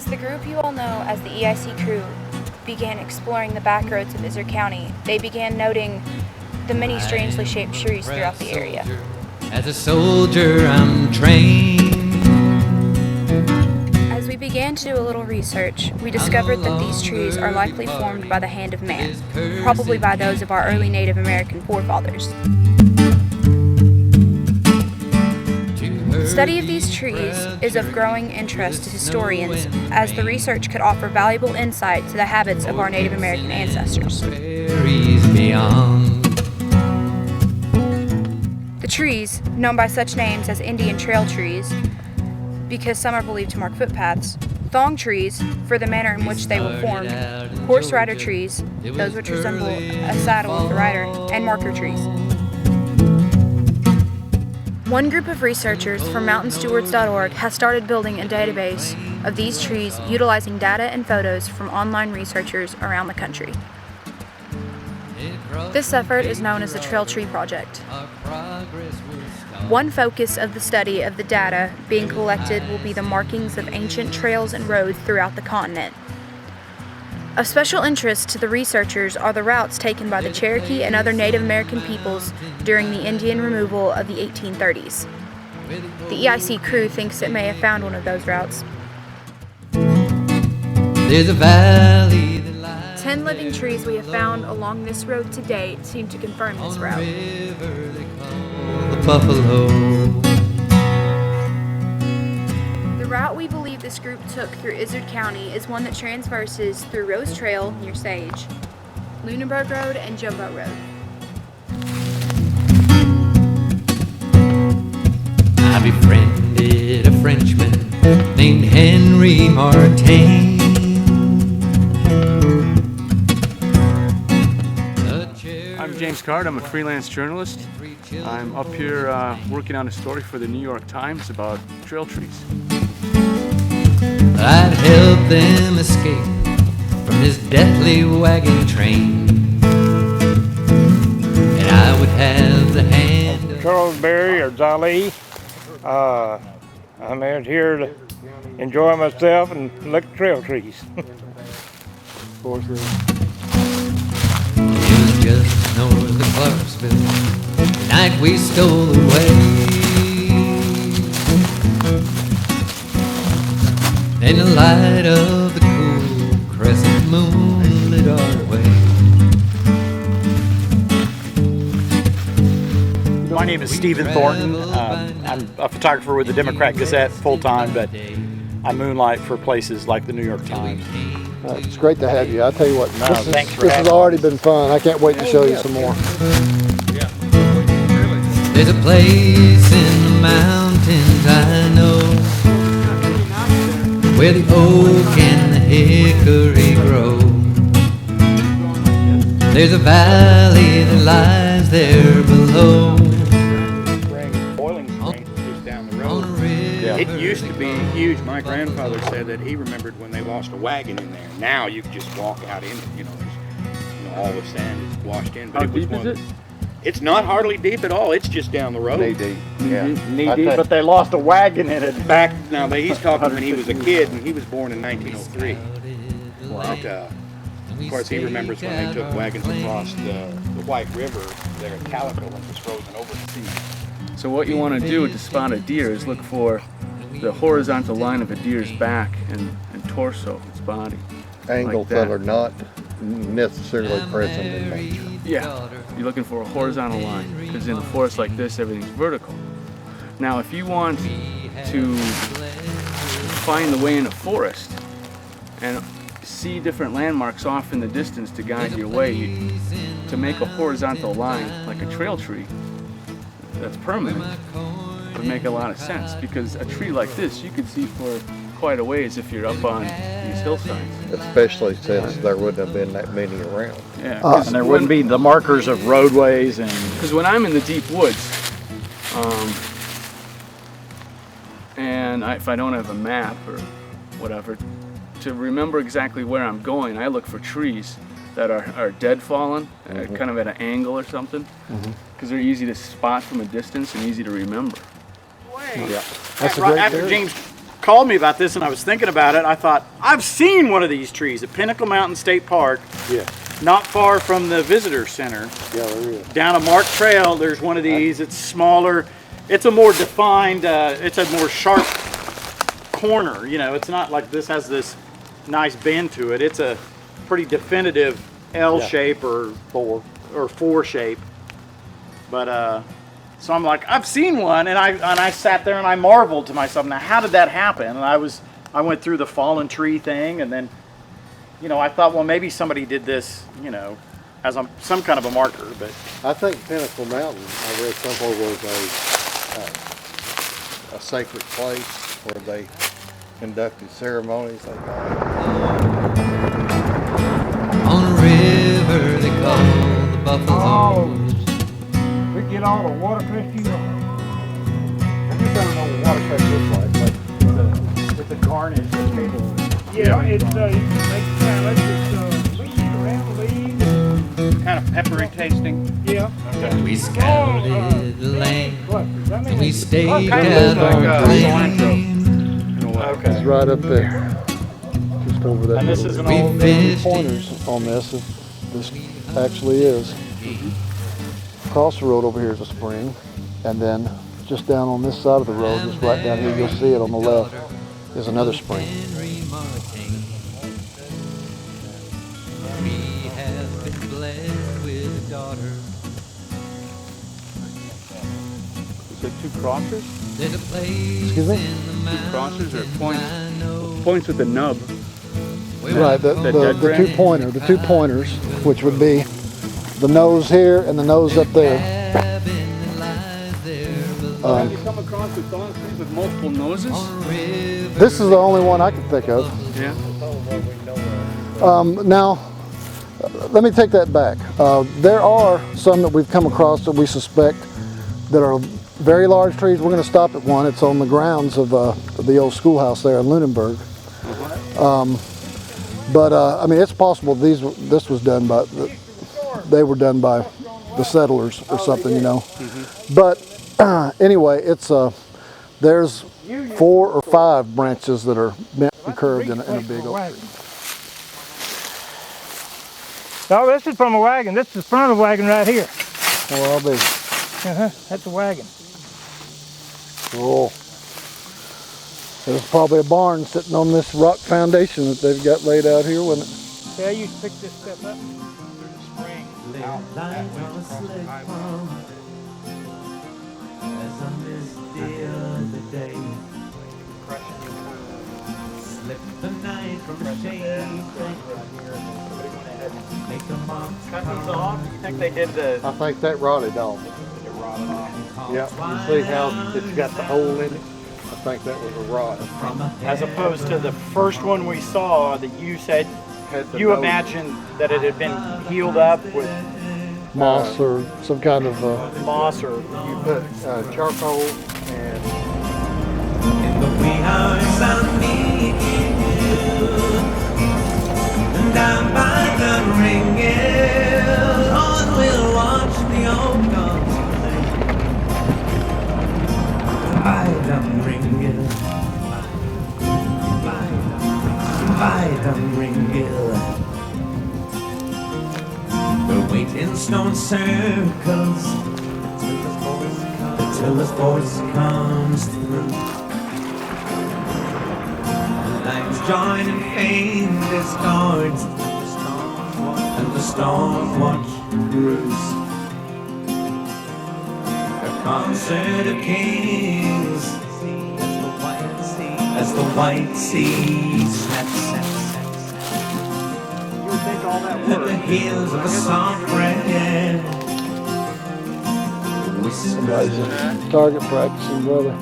As the group you all know as the EIC crew began exploring the back roads of Izard County, they began noting the many strangely shaped trees throughout the area. As a soldier, I'm trained. As we began to do a little research, we discovered that these trees are likely formed by the hand of man, probably by those of our early Native American forefathers. The study of these trees is of growing interest to historians, as the research could offer valuable insight to the habits of our Native American ancestors. The trees, known by such names as Indian trail trees, because some are believed to mark footpaths, thong trees, for the manner in which they were formed, horse rider trees, those which resemble a saddle with the rider, and marker trees. One group of researchers from mountainstewards.org has started building a database of these trees utilizing data and photos from online researchers around the country. This effort is known as the Trail Tree Project. One focus of the study of the data being collected will be the markings of ancient trails and roads throughout the continent. Of special interest to the researchers are the routes taken by the Cherokee and other Native American peoples during the Indian removal of the 1830s. The EIC crew thinks it may have found one of those routes. There's a valley that lies 10 living trees we have found along this road to date seem to confirm this route. the buffalo. The route we believe this group took through Izard County is one that transverses through Rose Trail near Sage, Lunenburg Road, and Jumbo Road. I befriended a Frenchman named Henry Martin. I'm James Card. I'm a freelance journalist. I'm up here working on a story for the New York Times about trail trees. I'd help them escape from this deathly wagon train, and I would have the hand of Charles Berry or Zali. I'm out here to enjoy myself and look at trail trees. Of course, It was just north of Clarksville, the night we stole away. And the light of the cool crescent moon lit our way. My name is Stephen Thornton. I'm a photographer with the Democrat Gazette full-time, but I moonlight for places like the New York Times. It's great to have you. I'll tell you what, Thanks for this has having already been fun. I can't wait to show you some more. There's a place in the mountains I know, where the oak and the hickory grow. There's a valley that lies there below. Boiling Spring just down the On road. a river. It used to be huge. My grandfather said that he remembered when they lost a wagon in there. Now you can just walk out in it. There's, all the sand is washed in. But How it was deep is it? It's not hardly deep at all. It's just down the road. Knee deep. Yeah. Knee I deep, think- but they lost a wagon in it. Back now, he's talking when he was a kid, and he was born in 1903. But, of course, he remembers when they took wagons across the White River there at Calico when it was frozen over the sea. So what you want to do to spot a deer is look for the horizontal line of a deer's back and torso, its body. Angles that. that are not necessarily present in nature. Yeah, you're looking for a horizontal line, because in a forest like this, everything's vertical. Now, if you want to find the way in a forest and see different landmarks off in the distance to guide your way, to make a horizontal line like a trail tree that's permanent would make a lot of sense, because a tree like this you could see for quite a ways if you're up on these hillsides. Especially since there wouldn't have been that many around. Yeah, And there wouldn't be the markers of roadways and... because when I'm in the deep woods, and if I don't have a map or whatever, to remember exactly where I'm going, I look for trees that are dead fallen, kind of at an angle or something, because they're easy to spot from a distance and easy to remember. Yeah. That's a great After theory. James called me about this and I was thinking about it, I thought, I've seen one of these trees at Pinnacle Mountain State Park. Yeah. Not far from the visitor center. Yeah, there is. Down a marked trail, there's one of these. It's smaller. It's a more defined, it's a more sharp corner. You know, it's not like this has this nice bend to it. It's a pretty definitive L shape or four shape. But so I'm like, I've seen one, and I sat there and I marveled to myself. Now, how did that happen? And I went through the fallen tree thing, and then, you know, I thought, well, maybe somebody did this, you know, as some kind of a marker. But I think Pinnacle Mountain, I read somewhere, was a sacred place where they conducted ceremonies like that. On a river they call the Buffalo. We get all the watercress you want. I just don't know what watercress looks like, but it's a garnish that people. yeah, it makes it sound like it's leaves around leaves. Kind of peppery tasting. Yeah. We scouted the land What? Does that mean and we it's- staked Kind of out looks our like claim. In a way. Okay. It's right up there, just over that. And this little- is an We old. fished pointers on this. This actually is. Across the road over here is a spring, and then just down on this side of the road, just right down here, you'll see it on the left, is another spring. Henry Martin. We have been blessed with a daughter. Is it two crossers? There's a place Excuse me? in the mountains Crossers or points? I know. Points with the nub. Right, the dead the two pointers, which would be the nose here and the nose up there. Cabin that lies there below Have you come across the Thong Trees with multiple noses? on a river. This is the only one I can think of. Yeah. Now, let me take that back. There are some that we've come across that we suspect that are very large trees. We're going to stop at one. It's on the grounds of the old schoolhouse there in Lunenburg. I mean, it's possible this was done by, they were done by the settlers or something, you know. But anyway, it's there's 4 or 5 branches that are bent and curved in a big oak tree. No, this is from a wagon. This is the front of the wagon right here. Well, I'll be That's a wagon. cool. There's probably a barn sitting on this rock foundation that they've got laid out here, wasn't it? Yeah, I used to pick this stuff up. As I missed the other day, slipped the night from the shade. Make a mark. Cut these off. You think they did the? I think that rotted off. Yeah, you see how it's got the hole in it? I think that was a rot. As opposed to the first one we saw that you said Had the you nose- imagined that it had been healed up with Moss or some kind of moss or You put charcoal and In the wee hours I'll meet you, down by the ring, on we'll watch the old guns play. By the ring, by the ring. The waiting stone circles till the voice comes through. Lights join and fame discards, and the storm watch brews. A concert of kings as the white sea snaps. you think all that At the heels of a soft red whisper. target practicing, brother.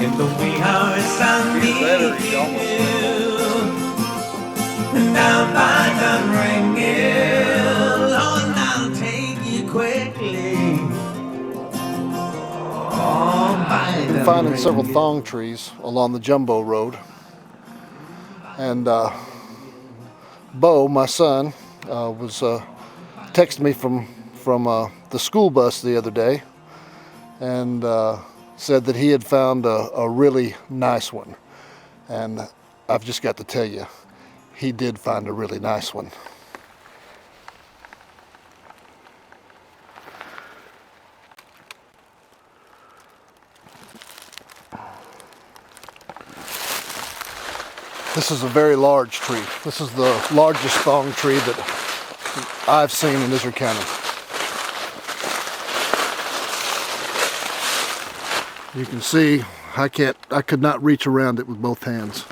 In the wee hours I'll meet you, down by the ring, oh, and I'll take you quickly. Oh, by Been the finding ring. several thong trees along the Jumbo Road, and Bo, my son, was texting me from the school bus the other day, and said that he had found a really nice one. And I've just got to tell you, he did find a really nice one. This is a very large tree. This is the largest thong tree that I've seen in Izard County. You can see I could not reach around it with both hands.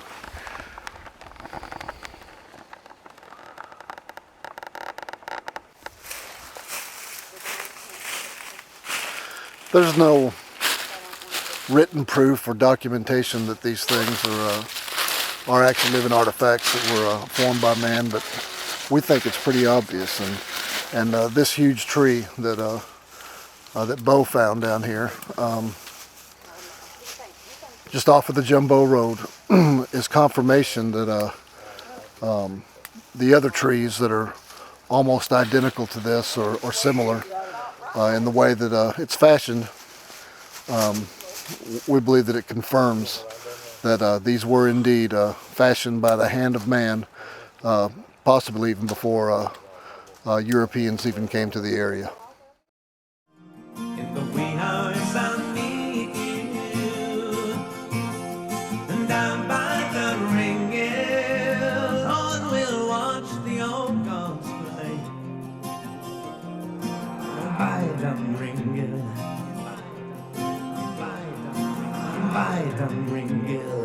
There's no written proof or documentation that these things are actually living artifacts that were formed by man, but we think it's pretty obvious. And this huge tree that that Bo found down here, just off of the Jumbo Road, is confirmation that the other trees that are almost identical to this or similar in the way that it's fashioned, we believe that it confirms that these were indeed fashioned by the hand of man, possibly even before Europeans even came to the area. In the wee house I'll meet you, and down by the ring-hill, on we'll watch the old gods play. By the ring-hill, by the ring-hill.